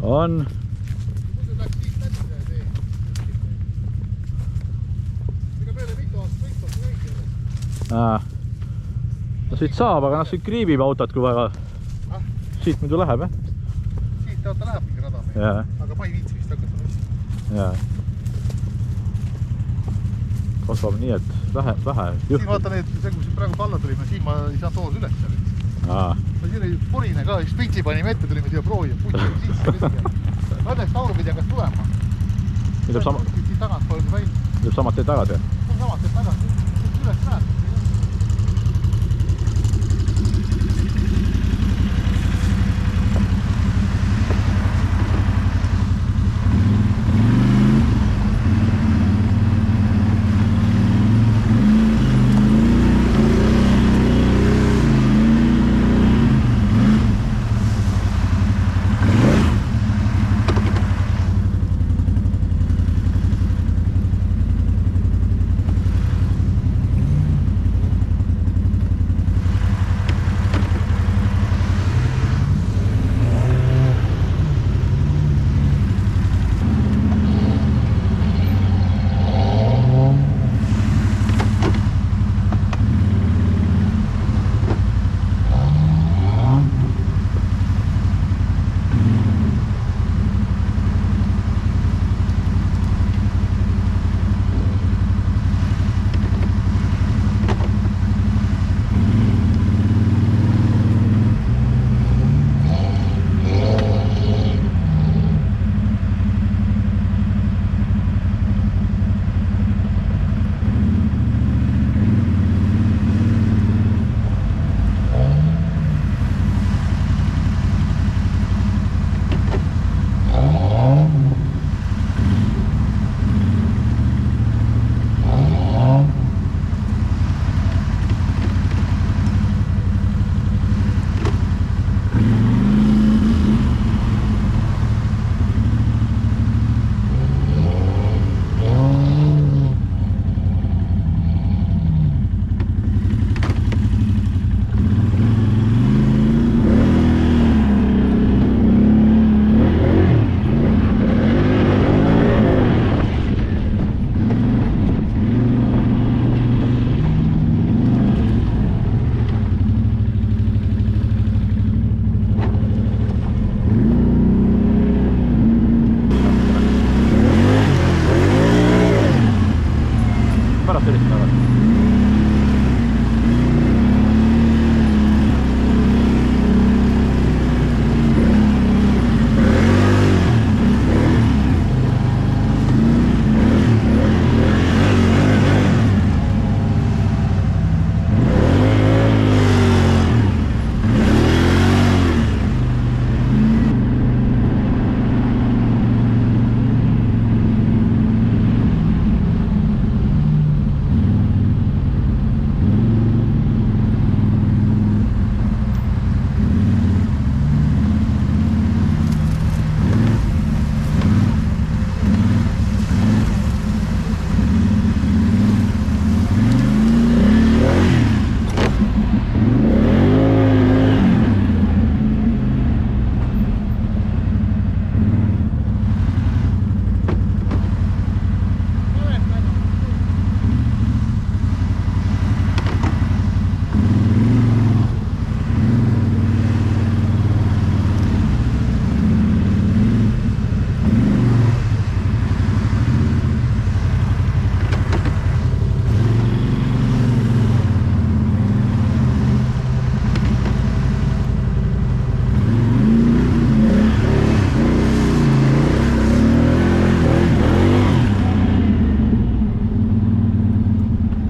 on. No siit saab, aga noh siit kriibib autot kui väga. Siit muidu läheb, jah? Siit ta läheb mingi rada meil, aga ma ei viitsi vist hakata mõistma. Jaa. Kasvab nii, et vähe. Siin vaata need, see kus praegu palla tulime, siin ma ei saanud hoos üles. Ma siin oli purine ka, üks pintsi panime ette, tulime siia proovi ja puti sisse. Õnneks taurupidi hakkas tulema. Siit tagant polnud välja. Tuleb samad teed tagasi? Samad teed tagasi, üles näed.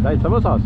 täitsa võsas.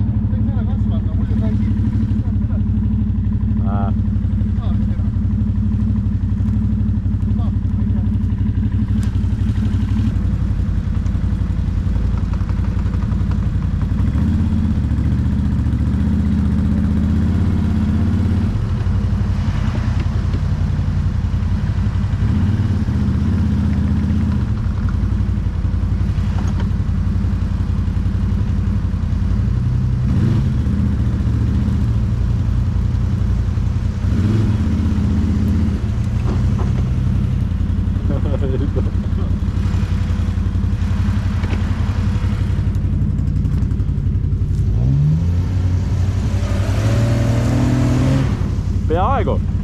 praegu.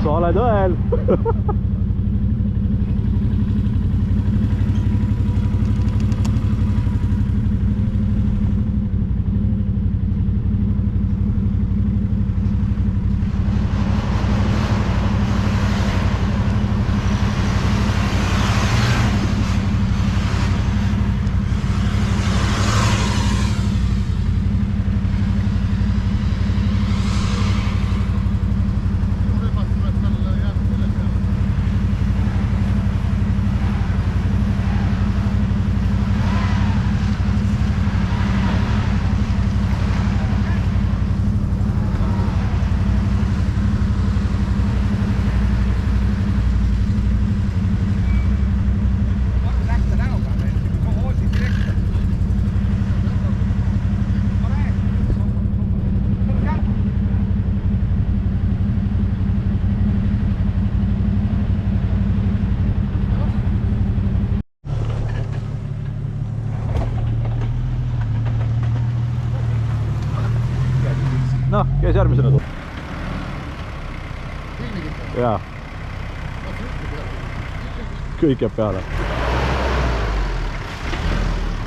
sa oled õel. Noh, kes järgmisena tuleb? Jaa. Kõik jääb peale.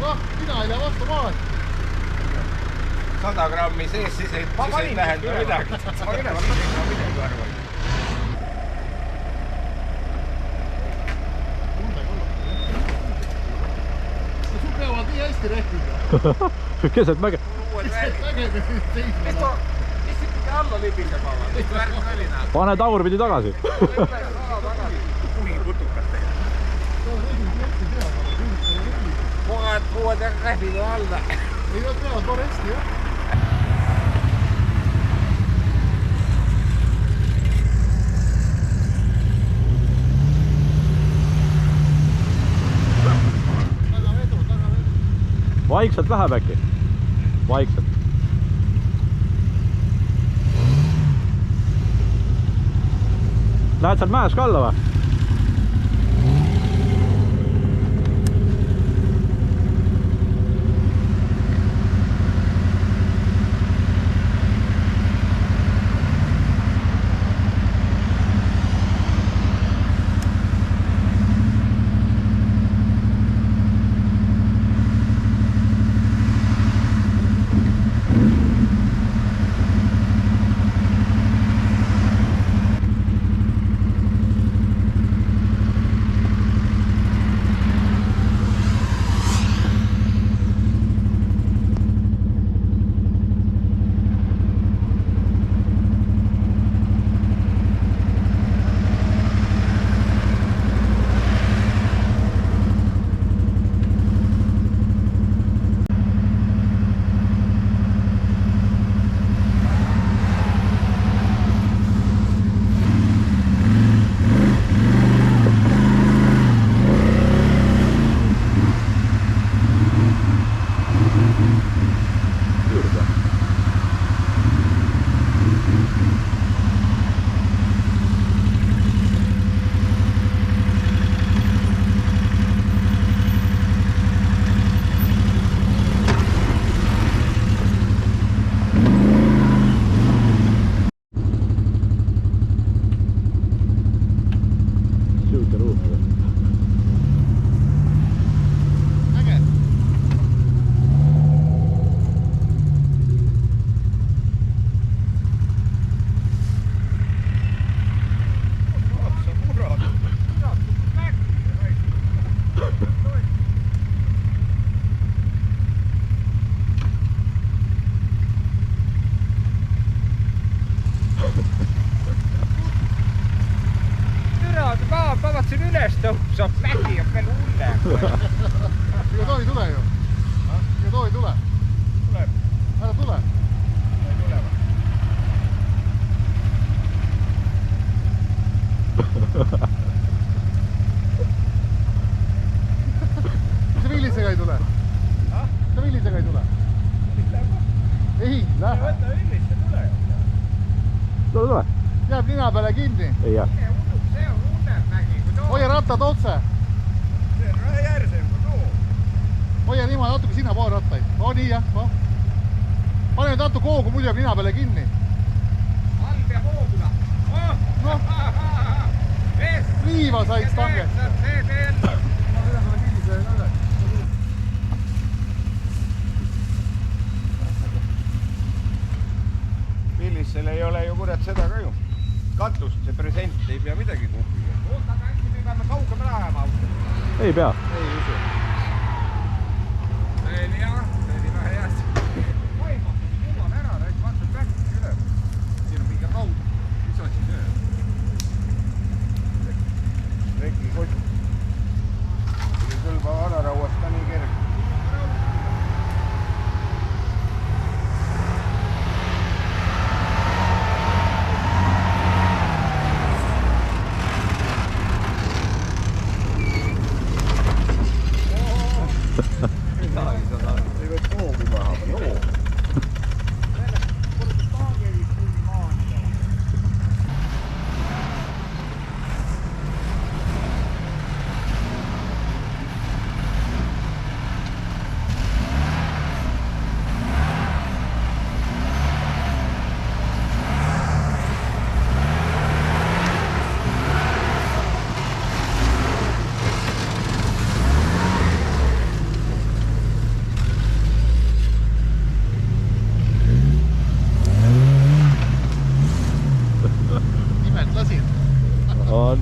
Noh, mina ei lähe vastu maad. 100 grammi sees, siis ei tähenda midagi. Ma ülevalt midagi arvan. Sul peavad nii hästi rehtiga. Keset mäge. Mis ikkagi alla lipindab alla? Mis värk oli näha? Pane tagurpidi tagasi. Kuigi putukad teha. vaat puuad ja käsid alla. Ei nad peavad tore hästi, jah. Vaikselt läheb äkki? Vaikselt. Lähed sealt mäes ka alla või? Kavatsen üles tõusab, mägi on veel hullem. Ega too ei tule ju? Ega too ei tule? Tuleb. Ära tule. Ei tule või? Mis see villisega ei tule? Mis see villisega ei tule? Ei, lähe. Võta villisse, tule. Tule. Jääb nina peale kinni. Ei jää. See on hullem mägi kui too. Hoia rattad otse. See on järsem kui too. Hoia niimoodi natuke sinna pool rattaid. Nii jah. Pane nüüd natuke hoogu, muidu jääb nina peale kinni. All peab hoogula. Noh. Liiva said stangest. See teen. Ma sõidan sulle villisega ka üle. Villissel ei ole ju kurat seda ka ju. Katlust, see present ei pea midagi kuhugi. Oota, aga äkki me peame kaugemale ajama ausalt. Ei pea. Ei usu. See oli jah, see oli vähe heast. Vaimab, jõuan ära, räägi vaatad vähki üle. Siin on mingi kaud. Mis on siin üle? Reki kott. See kõlba vanarauast ka nii kerge. On.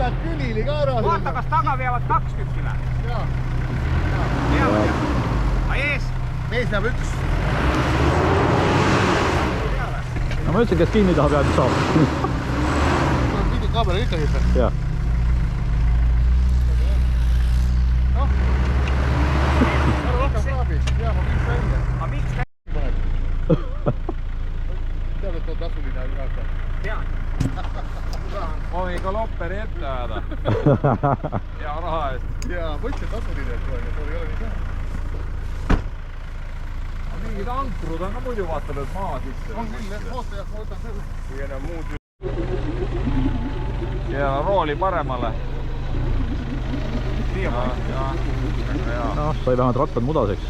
võtad külili ka ära. Vaata, kas taga veavad 2 tükki või? Jaa. Veavad. A ees? Mees näeb üks. No ma ütlesin, kes kinni tahab jääda saab. Pidi kaameraga ikka hitta. Jah. Noh. Ära rohkem kraabi. Jaa, ma miks välja. A miks käib? Tead, et on tasuline kraab. Tean. Ma võin ka lopperi ette ajada. Hea raha eest. Jaa, ma ütlen tasuline, et ei ole nii käe. Mingid ankrud on ka muidu vaatad, et maa sisse. On küll, jah, oota, jah, ma võtan selle. Kui enam muud... Ja rooli paremale. No, sai vähemalt rattad mudaseks.